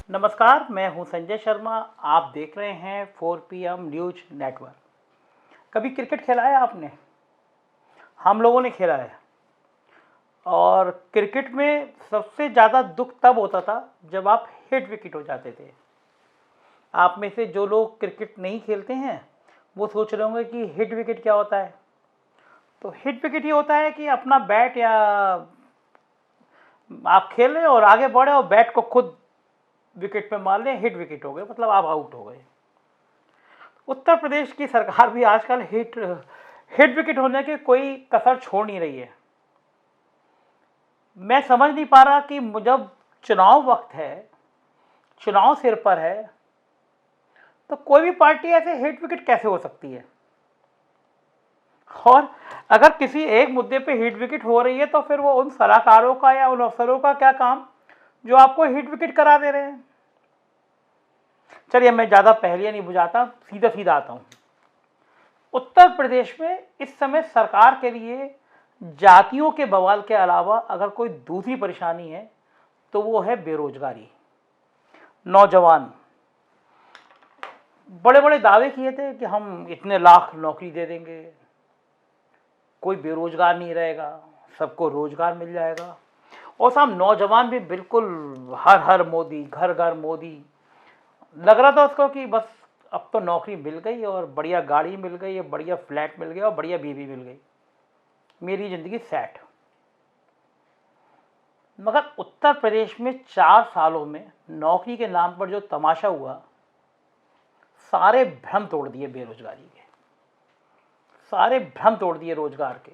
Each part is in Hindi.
नमस्कार, मैं हूं संजय शर्मा। आप देख रहे हैं 4 PM न्यूज नेटवर्क। कभी क्रिकेट खेला है आपने? हम लोगों ने खेला है। और क्रिकेट में सबसे ज़्यादा दुख तब होता था जब आप हिट विकेट हो जाते थे। आप में से जो लोग क्रिकेट नहीं खेलते हैं वो सोच रहे होंगे कि हिट विकेट क्या होता है। तो हिट विकेट ये होता है कि अपना बैट या आप खेल रहे और आगे बढ़े और बैट को खुद विकेट पे मार लें, हिट विकेट हो गए, मतलब आप आउट हो गए। उत्तर प्रदेश की सरकार भी आजकल हिट विकेट होने की कोई कसर छोड़ नहीं रही है। मैं समझ नहीं पा रहा कि जब चुनाव वक्त है, चुनाव सिर पर है, तो कोई भी पार्टी ऐसे हिट विकेट कैसे हो सकती है। और अगर किसी एक मुद्दे पे हिट विकेट हो रही है तो फिर वो उन सलाहकारों का या उन अफसरों का क्या काम जो आपको हिट विकेट करा दे रहे हैं। चलिए, मैं ज़्यादा पहेलियां नहीं बुझाता, सीधा सीधा आता हूं। उत्तर प्रदेश में इस समय सरकार के लिए जातियों के बवाल के अलावा अगर कोई दूसरी परेशानी है तो वो है बेरोजगारी। नौजवान बड़े बड़े दावे किए थे कि हम इतने लाख नौकरी दे देंगे, कोई बेरोजगार नहीं रहेगा, सबको रोजगार मिल जाएगा। और साहब, नौजवान भी बिल्कुल हर हर मोदी, घर घर मोदी। लग रहा था उसको कि बस अब तो नौकरी मिल गई और बढ़िया गाड़ी मिल गई, बढ़िया फ्लैट मिल गया और बढ़िया बीवी मिल गई, मेरी जिंदगी सेट। मगर उत्तर प्रदेश में 4 सालों में नौकरी के नाम पर जो तमाशा हुआ, सारे भ्रम तोड़ दिए बेरोजगारी के, सारे भ्रम तोड़ दिए रोजगार के,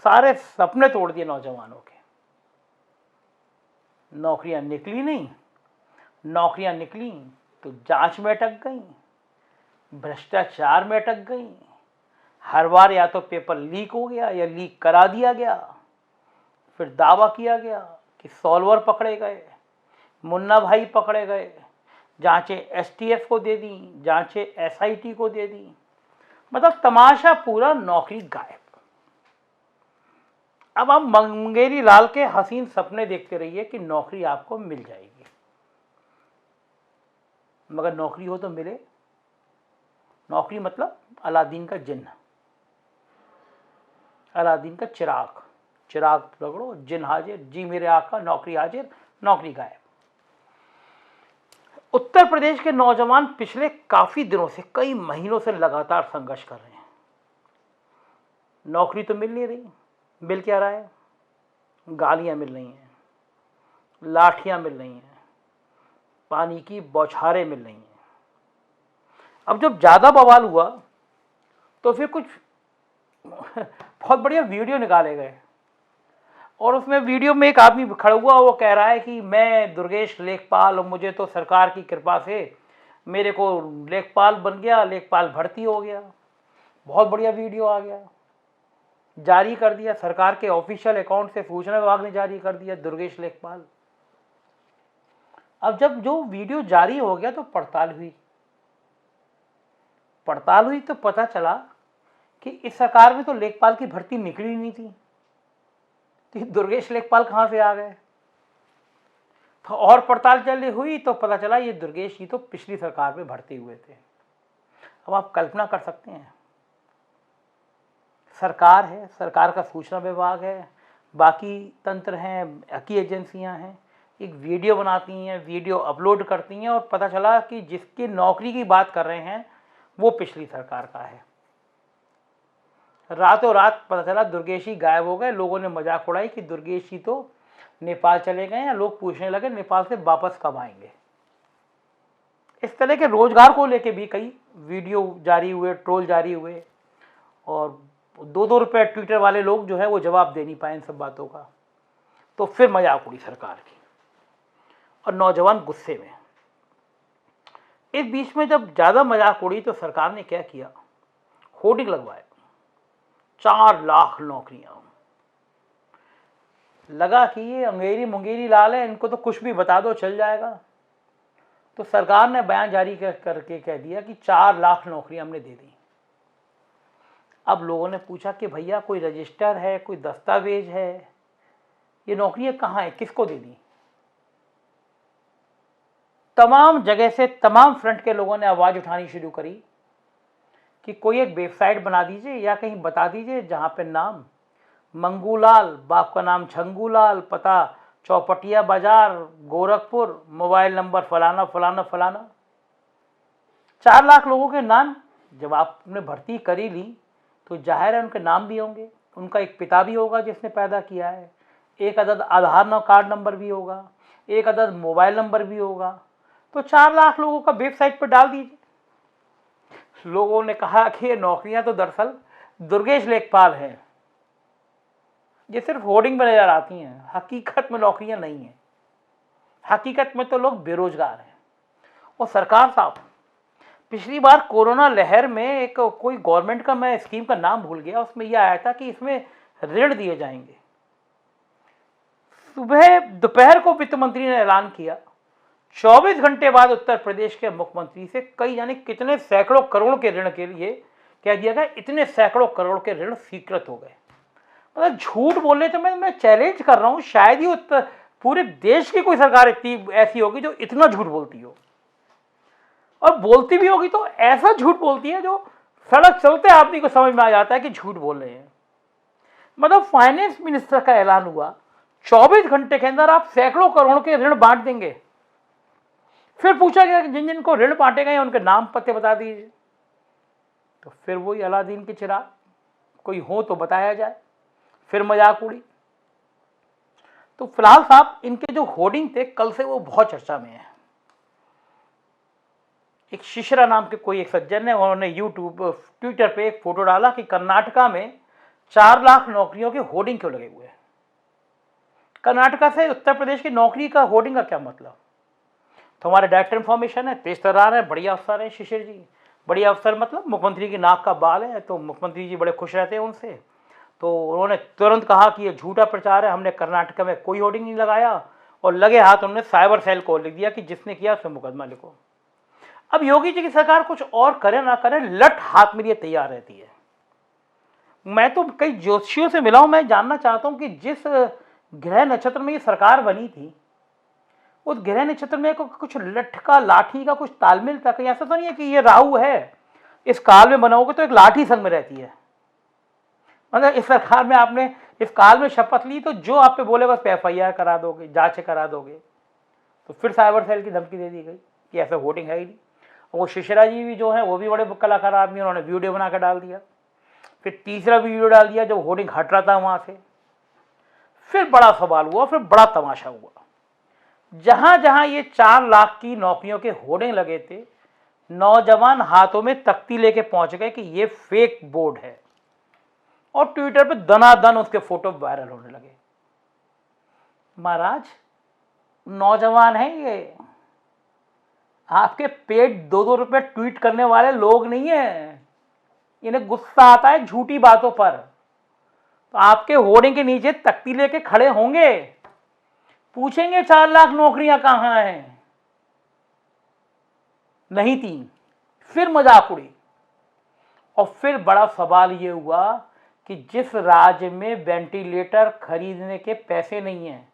सारे सपने तोड़ दिए नौजवानों के। नौकरियां निकली नहीं, नौकरियां निकली तो जांच में अटक गई, भ्रष्टाचार में अटक गई। हर बार या तो पेपर लीक हो गया या लीक करा दिया गया, फिर दावा किया गया कि सॉल्वर पकड़े गए, मुन्ना भाई पकड़े गए, जांचें एसटीएफ को दे दी, जांचें एसआईटी को दे दी। मतलब तमाशा पूरा, नौकरी गायब। अब आप मंगेरी लाल के हसीन सपने देखते रहिए कि नौकरी आपको मिल जाएगी, मगर नौकरी हो तो मिले। नौकरी मतलब अलादीन का जिन्न, अलादीन का चिराग। चिराग पकड़ो, जिन हाजिर, जी मेरे आका, नौकरी हाजिर, नौकरी गायब। उत्तर प्रदेश के नौजवान पिछले काफी दिनों से, कई महीनों से लगातार संघर्ष कर रहे हैं। नौकरी तो मिल नहीं रही। मिल क्या रहा है? गालियां मिल रही हैं, लाठियां मिल रही हैं, पानी की बौछारें मिल रही हैं। अब जब ज्यादा बवाल हुआ तो फिर कुछ बहुत बढ़िया वीडियो निकाले गए, और उसमें वीडियो में एक आदमी खड़ा हुआ, वो कह रहा है कि मैं दुर्गेश लेखपाल और मुझे तो सरकार की कृपा से मेरे को लेखपाल बन गया, लेखपाल भर्ती हो गया। बहुत बढ़िया वीडियो आ गया, जारी कर दिया सरकार के ऑफिशियल अकाउंट से, सूचना विभाग ने जारी कर दिया, दुर्गेश लेखपाल। अब जब जो वीडियो जारी हो गया तो पड़ताल हुई तो पता चला कि इस सरकार में तो लेखपाल की भर्ती निकली नहीं थी, तो दुर्गेश लेखपाल कहां से आ गए। तो और पड़ताल चल हुई तो पता चला ये दुर्गेश जी तो पिछली सरकार में भर्ती हुए थे। अब आप कल्पना कर सकते हैं, सरकार है, सरकार का सूचना विभाग है, बाकी तंत्र हैं, बाकी एजेंसियां हैं, एक वीडियो बनाती हैं, वीडियो अपलोड करती हैं, और पता चला कि जिसकी नौकरी की बात कर रहे हैं वो पिछली सरकार का है। रातों रात पता चला दुर्गेश जी गायब हो गए। लोगों ने मजाक उड़ाई कि दुर्गेश जी तो नेपाल चले गए हैं। लोग पूछने लगे नेपाल से वापस कब आएंगे। इस तरह के रोजगार को लेके भी कई वीडियो जारी हुए, ट्रोल जारी हुए, और 2-2 रुपये ट्विटर वाले लोग जो है वो जवाब दे नहीं पाए इन सब बातों का। तो फिर मजाक उड़ी सरकार की, और नौजवान गुस्से में। इस बीच में जब ज्यादा मजाक उड़ी तो सरकार ने क्या किया, होर्डिंग लगवाए, 4 लाख नौकरियां। लगा कि ये अंगेरी मुंगेरी लाल है, इनको तो कुछ भी बता दो चल जाएगा। तो सरकार ने बयान जारी करके कह दिया कि 4 लाख नौकरियां हमने दे दी। अब लोगों ने पूछा कि भैया कोई रजिस्टर है, कोई दस्तावेज है, ये नौकरियां कहाँ है, किसको दे दी। तमाम जगह से तमाम फ्रंट के लोगों ने आवाज़ उठानी शुरू करी कि कोई एक वेबसाइट बना दीजिए या कहीं बता दीजिए जहाँ पे नाम मंगूलाल, बाप का नाम झंगूलाल, पता चौपटिया बाजार, गोरखपुर, मोबाइल नंबर फलाना फलाना फलाना। 4 लाख लोगों के नाम जब आपने भर्ती करी ली तो जाहिर है उनके नाम भी होंगे, उनका एक पिता भी होगा जिसने पैदा किया है, एक अदद आधार कार्ड नंबर भी होगा, एक अदद मोबाइल नंबर भी होगा। तो 4 लाख लोगों का वेबसाइट पर डाल दीजिए। लोगों ने कहा कि ये नौकरियां तो दरअसल दुर्गेश लेखपाल हैं, ये सिर्फ होर्डिंग में नजर आती हैं, हकीकत में नौकरियां नहीं हैं। हकीकत में तो लोग बेरोजगार हैं। और सरकार साहब, पिछली बार कोरोना लहर में एक कोई गवर्नमेंट का, मैं स्कीम का नाम भूल गया, उसमें यह आया था कि इसमें ऋण दिए जाएंगे। सुबह दोपहर को वित्त मंत्री ने ऐलान किया, 24 घंटे बाद उत्तर प्रदेश के मुख्यमंत्री से कई यानी कितने सैकड़ों करोड़ के ऋण के लिए कह दिया गया, इतने सैकड़ों करोड़ के ऋण स्वीकृत हो गए। मतलब झूठ बोलने तो मैं चैलेंज कर रहा हूं, शायद ही उत्तर पूरे देश की कोई सरकार इतनी ऐसी होगी जो इतना झूठ बोलती हो, और बोलती भी होगी तो ऐसा झूठ बोलती है जो सड़क चलते आदमी को समझ में आ जाता है कि झूठ बोल रहे हैं। मतलब फाइनेंस मिनिस्टर का ऐलान हुआ, 24 घंटे के अंदर आप सैकड़ों करोड़ के ऋण बांट देंगे। फिर पूछा गया कि जिन जिन को ऋण बांटे गए उनके नाम पते बता दीजिए। तो फिर वही अलादीन की चिराग, कोई हो तो बताया जाए। फिर मजाक उड़ी। तो फिलहाल साहब, इनके जो होर्डिंग थे कल से वो बहुत चर्चा में है। एक शिशरा नाम के कोई एक सज्जन ने, उन्होंने ट्विटर पे एक फोटो डाला कि कर्नाटका में 4 लाख नौकरियों के होर्डिंग क्यों लगे हुए हैं। कर्नाटका से उत्तर प्रदेश की नौकरी का होर्डिंग का क्या मतलब? तो हमारे डायरेक्टर इन्फॉर्मेशन है, तेज तर्रार है, बढ़िया अफसर है शिशिर जी। बढ़िया अफसर मतलब मुख्यमंत्री की नाक का बाल है, तो मुख्यमंत्री जी बड़े खुश रहते हैं उनसे। तो उन्होंने तुरंत कहा कि ये झूठा प्रचार है, हमने कर्नाटका में कोई होर्डिंग नहीं लगाया, और लगे हाथ उन्होंने साइबर सेल को लिख दिया कि जिसने किया उसमें मुकदमा लिखो। अब योगी जी की सरकार कुछ और करे ना करे, लट हाथ में लिए तैयार रहती है। मैं तो कई ज्योतिषियों से मिला हूं, मैं जानना चाहता हूं कि जिस ग्रह नक्षत्र में ये सरकार बनी थी, उस ग्रह नक्षत्र में कुछ लठ का, लाठी का कुछ तालमेल था। कहीं ऐसा तो नहीं है कि ये राहु है, इस काल में बनाओगे तो एक लाठी संग में रहती है। मतलब इस सरकार में आपने इस काल में शपथ ली तो जो आप पे बोले बस FIR करा दोगे, जांच करा दोगे। तो फिर साइबर सेल की धमकी दे दी गई कि ऐसा होर्डिंग है ही नहीं। वो शिशिरा जी भी जो है वो भी बड़े कलाकार आदमी, उन्होंने वीडियो बना कर डाल दिया। फिर तीसरा वीडियो डाल दिया जब होर्डिंग हट रहा था वहां से। फिर बड़ा सवाल हुआ, फिर बड़ा तमाशा हुआ। जहां जहां ये 4 लाख की नौकरियों के होर्डिंग लगे थे, नौजवान हाथों में तख्ती लेके पहुंच गए कि ये फेक बोर्ड है, और ट्विटर पे दनादन उसके फोटो वायरल होने लगे। महाराज, नौजवान है ये, आपके पेट 2-2 रुपए ट्वीट करने वाले लोग नहीं है। इन्हें गुस्सा आता है झूठी बातों पर, तो आपके होर्डिंग के नीचे तख्ती लेके खड़े होंगे, पूछेंगे 4 लाख नौकरियां कहां हैं, नहीं थी। फिर मजाक उड़ी। और फिर बड़ा सवाल ये हुआ कि जिस राज्य में वेंटिलेटर खरीदने के पैसे नहीं हैं,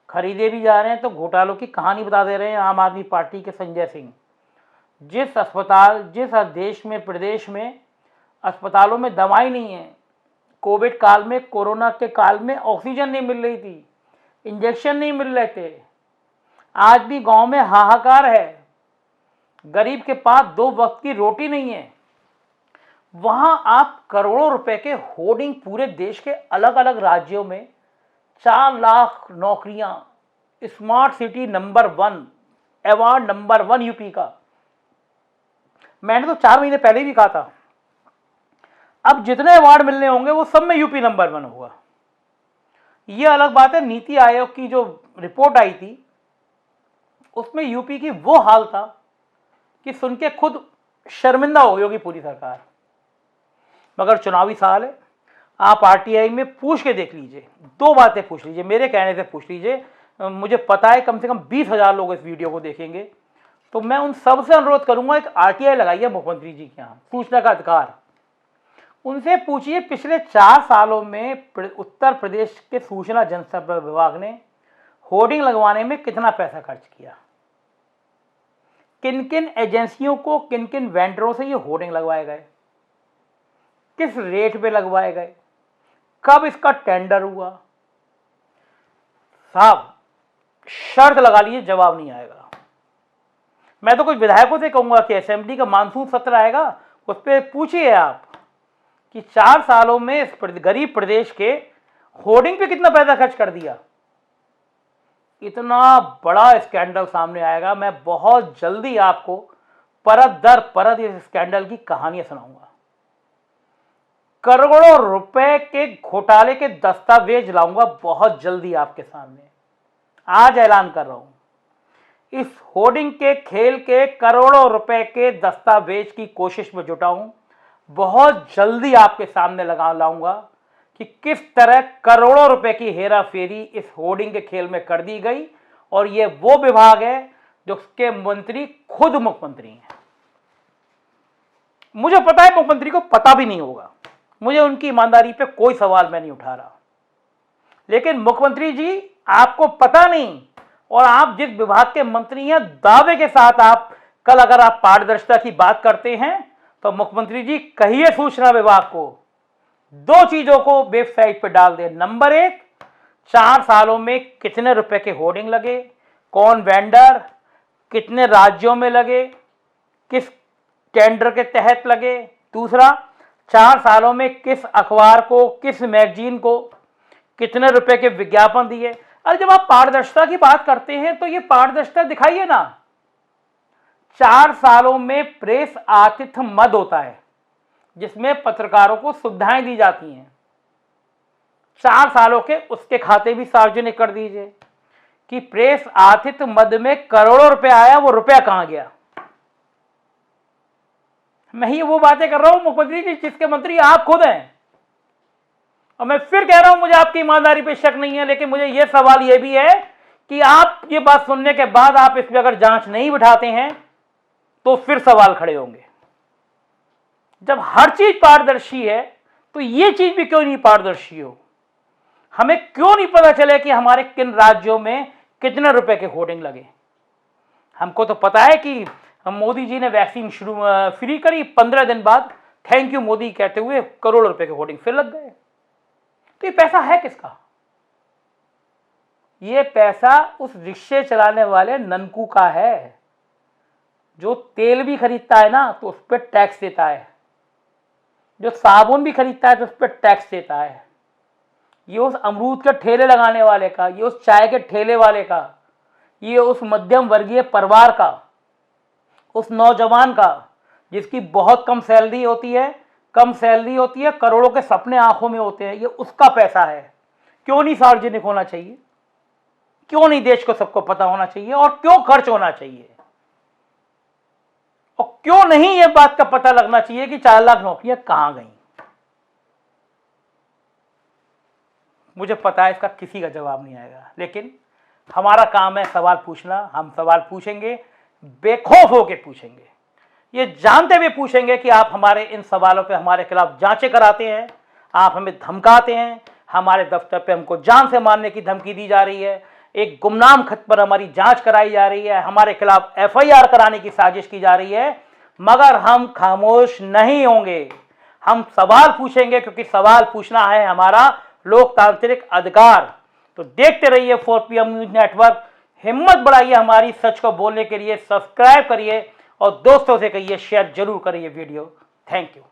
खरीदे भी जा रहे हैं तो घोटालों की कहानी बता दे रहे हैं आम आदमी पार्टी के संजय सिंह। जिस देश में, प्रदेश में अस्पतालों में दवाई नहीं है, कोविड काल में, कोरोना के काल में ऑक्सीजन नहीं मिल रही थी, इंजेक्शन नहीं मिल रहे थे, आज भी गांव में हाहाकार है, गरीब के पास 2 वक्त की रोटी नहीं है, वहां आप करोड़ों रुपए के होर्डिंग पूरे देश के अलग अलग राज्यों में 4 लाख नौकरियां, smart city number 1, award number 1 UP का। मैंने तो 4 महीने पहले भी कहा था, अब जितने अवार्ड मिलने होंगे वो सब में यूपी नंबर 1 होगा। ये अलग बात है, नीति आयोग की जो रिपोर्ट आई थी उसमें यूपी की वो हाल था कि सुन के खुद शर्मिंदा हो गई होगी पूरी सरकार। मगर चुनावी साल है, आप RTI में पूछ के देख लीजिए, 2 बातें पूछ लीजिए, मेरे कहने से पूछ लीजिए। मुझे पता है कम से कम 20,000 लोग इस वीडियो को देखेंगे, तो मैं उन सब से अनुरोध करूंगा, एक RTI लगाइए मुख्यमंत्री जी के यहाँ, सूचना का अधिकार। उनसे पूछिए पिछले 4 सालों में उत्तर प्रदेश के सूचना जनसंपर्क विभाग ने होर्डिंग लगवाने में कितना पैसा खर्च किया। किन किन एजेंसियों को, किन किन वेंडरों से ये होर्डिंग लगवाए गए, किस रेट पे लगवाए गए, कब इसका टेंडर हुआ। साहब शर्त लगा लीजिए जवाब नहीं आएगा। मैं तो कुछ विधायकों से कहूंगा कि असेंबली का मानसून सत्र आएगा, उस पर पूछिए आप कि 4 सालों में इस गरीब प्रदेश के होर्डिंग पे कितना पैसा खर्च कर दिया। इतना बड़ा स्कैंडल सामने आएगा। मैं बहुत जल्दी आपको परत दर परत इस स्कैंडल की कहानियां सुनाऊंगा। करोड़ों रुपए के घोटाले के दस्तावेज लाऊंगा बहुत जल्दी आपके सामने। आज ऐलान कर रहा हूं, इस होर्डिंग के खेल के करोड़ों रुपए के दस्तावेज की कोशिश में जुटा हूं। बहुत जल्दी आपके सामने लाऊंगा कि किस तरह करोड़ों रुपए की हेरा फेरी इस होर्डिंग के खेल में कर दी गई। और ये वो विभाग है जो उसके मंत्री खुद मुख्यमंत्री हैं। मुझे पता है मुख्यमंत्री को पता भी नहीं होगा, मुझे उनकी ईमानदारी पे कोई सवाल मैं नहीं उठा रहा, लेकिन मुख्यमंत्री जी आपको पता नहीं, और आप जिस विभाग के मंत्री हैं दावे के साथ आप कल अगर आप पारदर्शिता की बात करते हैं तो मुख्यमंत्री जी कहिए सूचना विभाग को 2 चीजों को वेबसाइट पर डाल दें। नंबर 1, 4 सालों में कितने रुपए के होर्डिंग लगे, कौन वेंडर, कितने राज्यों में लगे, किस टेंडर के तहत लगे। दूसरा, 4 सालों में किस अखबार को, किस मैगजीन को कितने रुपए के विज्ञापन दिए। अरे जब आप पारदर्शिता की बात करते हैं तो ये पारदर्शिता दिखाइए ना। 4 सालों में प्रेस आतिथ्य मद होता है जिसमें पत्रकारों को सुविधाएं दी जाती हैं। 4 सालों के उसके खाते भी सार्वजनिक कर दीजिए कि प्रेस आतिथ्य मद में करोड़ों रुपए आया, वो रुपया कहां गया। मैं ही वो बातें कर रहा हूं मुख्यमंत्री जी जिसके मंत्री आप खुद हैं। और मैं फिर कह रहा हूं मुझे आपकी ईमानदारी पे शक नहीं है, लेकिन मुझे यह सवाल यह भी है कि आप ये बात सुनने के बाद आप इस पर अगर जांच नहीं बिठाते हैं तो फिर सवाल खड़े होंगे। जब हर चीज पारदर्शी है तो ये चीज भी क्यों नहीं पारदर्शी हो। हमें क्यों नहीं पता चले कि हमारे किन राज्यों में कितने रुपए के होर्डिंग लगे। हमको तो पता है कि मोदी जी ने वैक्सीन फ्री करी, 15 दिन बाद थैंक यू मोदी कहते हुए करोड़ों रुपए के होर्डिंग फिर लग गए। तो ये पैसा है किसका। ये पैसा उस रिक्शे चलाने वाले ननकू का है जो तेल भी खरीदता है ना तो उस पर टैक्स देता है, जो साबुन भी खरीदता है तो उस पर टैक्स देता है। ये उस अमरूद के ठेले लगाने वाले का, ये उस चाय के ठेले वाले का, ये उस मध्यम वर्गीय परिवार का, उस नौजवान का जिसकी बहुत कम सैलरी होती है, करोड़ों के सपने आंखों में होते हैं, ये उसका पैसा है। क्यों नहीं सार्वजनिक होना चाहिए, क्यों नहीं देश को सबको पता होना चाहिए, और क्यों खर्च होना चाहिए, और क्यों नहीं ये बात का पता लगना चाहिए कि 4 लाख नौकरियां कहां गई। मुझे पता है इसका किसी का जवाब नहीं आएगा, लेकिन हमारा काम है सवाल पूछना। हम सवाल पूछेंगे, बेखौफ होकर पूछेंगे, ये जानते हुए पूछेंगे कि आप हमारे इन सवालों पे हमारे खिलाफ जांचें कराते हैं, आप हमें धमकाते हैं, हमारे दफ्तर पे हमको जान से मारने की धमकी दी जा रही है, एक गुमनाम खत पर हमारी जांच कराई जा रही है, हमारे खिलाफ FIR कराने की साजिश की जा रही है, मगर हम खामोश नहीं होंगे। हम सवाल पूछेंगे क्योंकि सवाल पूछना है हमारा लोकतांत्रिक अधिकार। तो देखते रहिए 4PM न्यूज नेटवर्क। हिम्मत बढ़ाइए हमारी सच को बोलने के लिए। सब्सक्राइब करिए और दोस्तों से कहिए शेयर जरूर करिए वीडियो। Thank you.